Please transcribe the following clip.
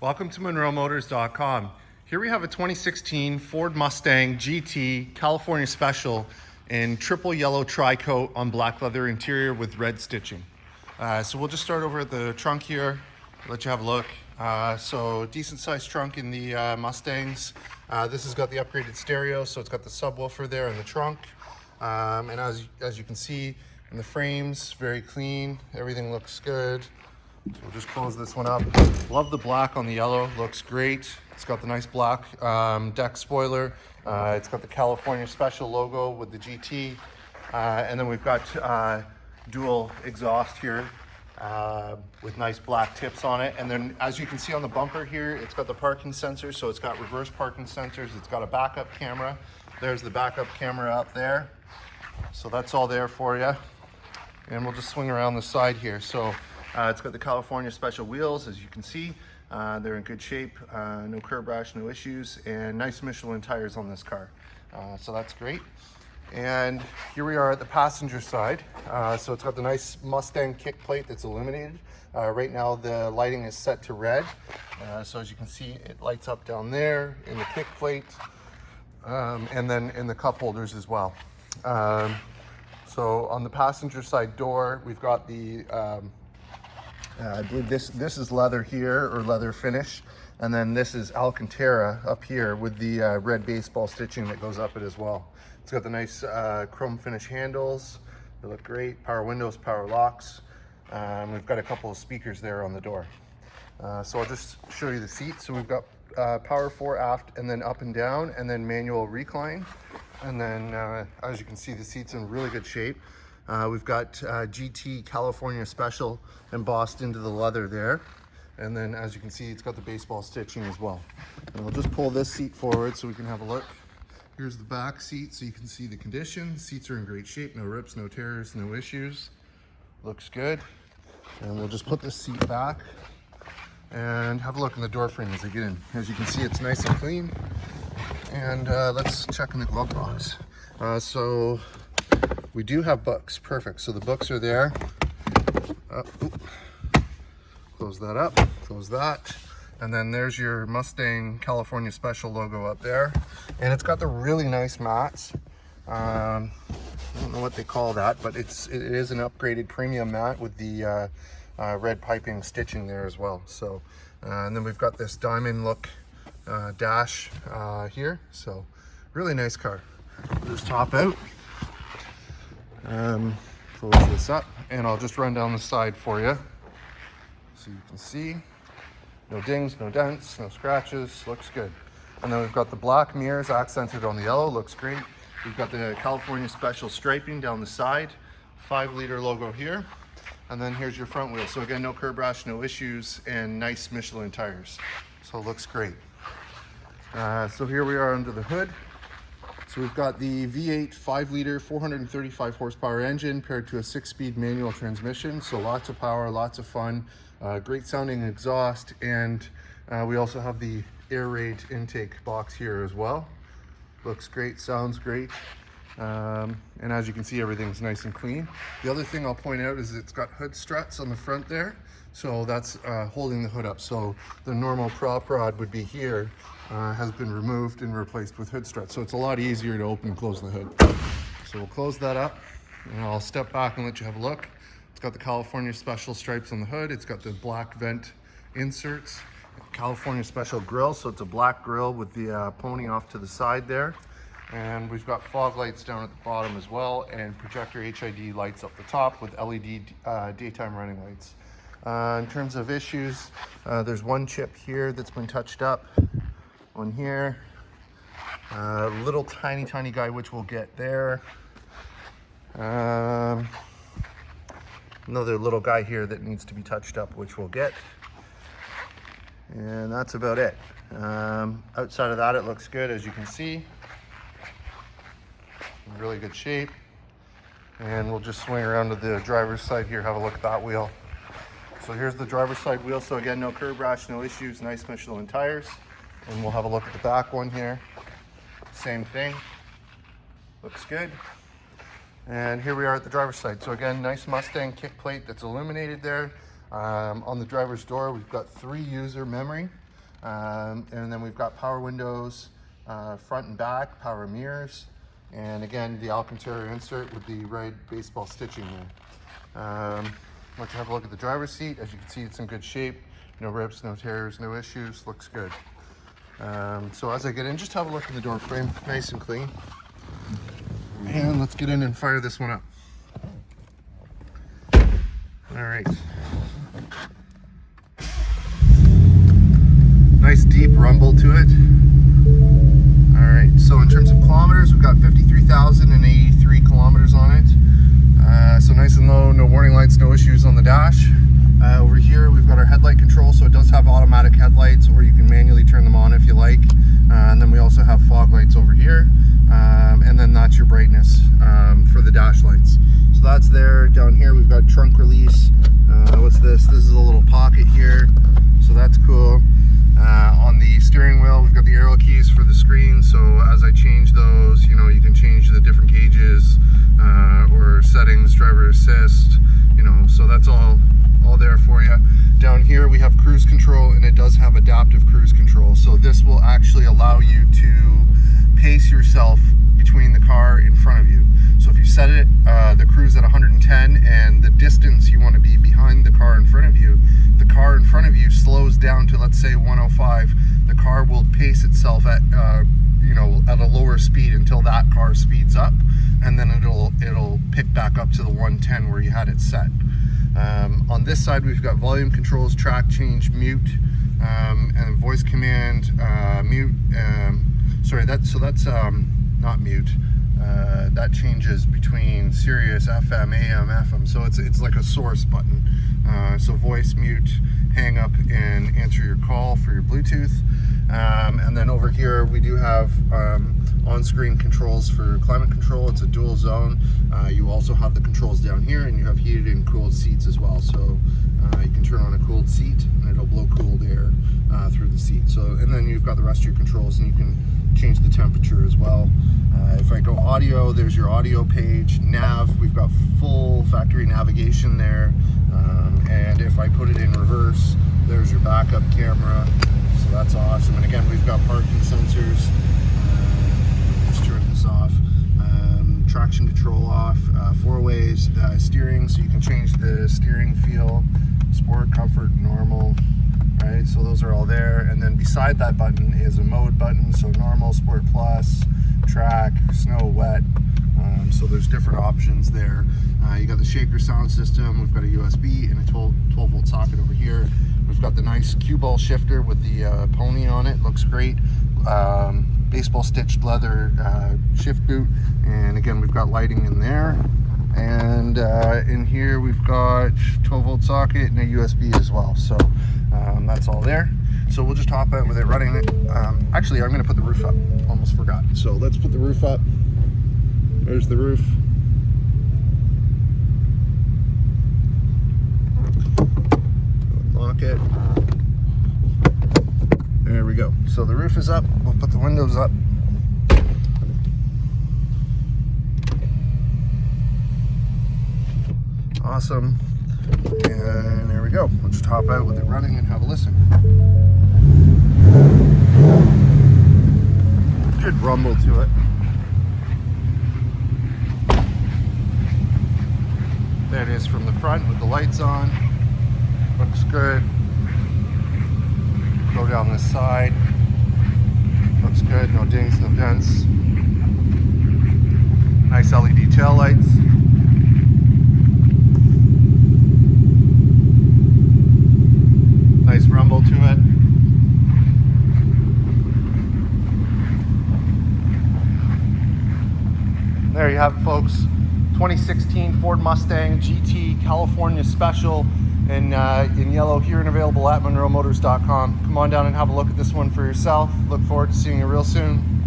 Welcome to MunroMotors.com. Here we have a 2016 Ford Mustang GT California Special in triple yellow tri-coat on black leather interior with red stitching. So we'll just start over at the trunk here, let you have a look. So decent sized trunk in the Mustangs. This has got the upgraded stereo, so it's got the subwoofer there in the trunk. And as you can see in the frames, very clean, everything looks good. So we'll just close this one up. Love the black on the yellow, looks great. It's got the nice black deck spoiler. It's got the California Special logo with the GT. And then we've got dual exhaust here with nice black tips on it. And then as you can see on the bumper here, it's got the parking sensors. So it's got reverse parking sensors. It's got a backup camera. There's the backup camera up there. So that's all there for you. And we'll just swing around the side here. So it's got the California Special wheels, as you can see. They're in good shape, no curb rash, no issues, and nice Michelin tires on this car. So that's great. And here we are at the passenger side. So it's got the nice Mustang kick plate that's illuminated. Right now the lighting is set to red. So as you can see, it lights up down there in the kick plate, and then in the cup holders as well. So on the passenger side door, we've got the I believe this is leather here, or leather finish, and then this is alcantara up here with the red baseball stitching that goes up it as well. It's got the nice chrome finish handles. They look great. Power windows, power locks. We've got a couple of speakers there on the door. So I'll just show you the seats. So we've got power 4 aft, and then up and down, and then manual recline. And then as you can see, the seat's in really good shape. We've got GT California Special embossed into the leather there. And then as you can see, it's got the baseball stitching as well. And we'll just pull this seat forward so we can have a look. Here's the back seat so you can see the condition. Seats are in great shape, no rips, no tears, no issues. Looks good. And we'll just put this seat back and have a look in the door frame as I get in. As you can see, it's nice and clean. And let's check in the glove box. So we do have books, perfect. So the books are there. Close that up, close that. And then there's your Mustang California Special logo up there. And it's got the really nice mats. I don't know what they call that, but it is an upgraded premium mat with the red piping stitching there as well. So, and then we've got this diamond look dash here. So really nice car. We'll just top out. Close this up, and I'll just run down the side for you so you can see. No dings, no dents, no scratches, looks good. And then we've got the black mirrors accented on the yellow, looks great. We've got the California Special striping down the side, 5-liter logo here. And then here's your front wheel. So again, no curb rash, no issues, and nice Michelin tires. So it looks great. So here we are under the hood. So we've got the V8 5-liter 435 horsepower engine paired to a 6-speed manual transmission. So lots of power, lots of fun, great sounding exhaust, and we also have the air raid intake box here as well. Looks great, sounds great, and as you can see, everything's nice and clean. The other thing I'll point out is it's got hood struts on the front there. So that's holding the hood up. So the normal prop rod would be here, has been removed and replaced with hood struts. So it's a lot easier to open and close the hood. So we'll close that up, and I'll step back and let you have a look. It's got the California Special stripes on the hood. It's got the black vent inserts, California Special grill. So it's a black grill with the pony off to the side there. And we've got fog lights down at the bottom as well, and projector HID lights up the top with LED daytime running lights. In terms of issues, there's one chip here that's been touched up, one here, little tiny guy which we'll get there, another little guy here that needs to be touched up which we'll get, and that's about it. Outside of that, it looks good, as you can see, in really good shape. And we'll just swing around to the driver's side here, have a look at that wheel. So here's the driver's side wheel. So again, no curb rash, no issues, nice Michelin tires. And we'll have a look at the back one here. Same thing, looks good. And here we are at the driver's side. So again, nice Mustang kick plate that's illuminated there. On the driver's door, we've got 3 user memory. And then we've got power windows, front and back, power mirrors, and again, the alcantara insert with the red baseball stitching there. Let you have a look at the driver's seat. As you can see, it's in good shape. No rips, no tears, no issues. Looks good. So as I get in, just have a look in the door frame. Nice and clean. And let's get in and fire this one up. All right. Nice deep rumble to it. All right, so in terms of kilometers, we've got 53,083 kilometers on it. So nice and low, no warning lights, no issues on the dash. Over here, we've got our headlight control, so it does have automatic headlights, or you can manually turn them on if you like. And then we also have fog lights over here. And then that's your brightness for the dash lights. So that's there. Down here, we've got trunk release. What's this? This is a little pocket here, so that's cool. On the steering wheel, we've got the arrow keys for the screen, so as I change those, you know, you can change the different gauges or settings, driver assist, you know, so that's all there for you. Down here we have cruise control, and it does have adaptive cruise control, so this will actually allow you to pace yourself between the car in front of you. So if you set it, the cruise at 110, and the distance you want to be behind the car in front of you, the car in front of you slows down to, let's say, 105, the car will pace itself at you know, at a lower speed until that car speeds up, and then it'll pick back up to the 110 where you had it set. On this side, we've got volume controls, track change, mute, and voice command, mute. Sorry, that's not mute. That changes between Sirius, FM, AM, FM. So it's like a source button. So voice, mute, hang up, and answer your call for your Bluetooth. And then over here we do have on-screen controls for climate control. It's a dual zone. You also have the controls down here, and you have heated and cooled seats as well. So you can turn on a cooled seat, and it'll blow cooled air through the seat. So, and then you've got the rest of your controls, and you can change the temperature as well. If I go audio, there's your audio page. Nav, we've got full factory navigation there. And if I put it in reverse, there's your backup camera. So that's awesome. And again, we've got parking sensors. Let's turn this off. Traction control off. 4-ways steering, so you can change the steering feel. Sport, comfort, normal. Right, so those are all there, and then beside that button is a mode button, so normal, sport plus, track, snow, wet, so there's different options there. You got the shaker sound system, we've got a USB and a 12-volt socket over here. We've got the nice cue ball shifter with the pony on it, looks great. Baseball stitched leather shift boot, and again we've got lighting in there. And in here we've got 12-volt socket and a USB as well, so that's all there. So we'll just hop out with it running it. Actually, I'm going to put the roof up, almost forgot. So let's put the roof up. There's the roof. Lock it. There we go. So the roof is up. We'll put the windows up. Awesome. And there we go. We'll just hop out with it running and have a listen. Good rumble to it. There it is from the front with the lights on. Looks good. Go down this side. Looks good. No dings, no dents. Nice LED tail lights. Nice rumble to it. There you have it, folks. 2016 Ford Mustang GT California Special in yellow here and available at MunroMotors.com. Come on down and have a look at this one for yourself. Look forward to seeing you real soon.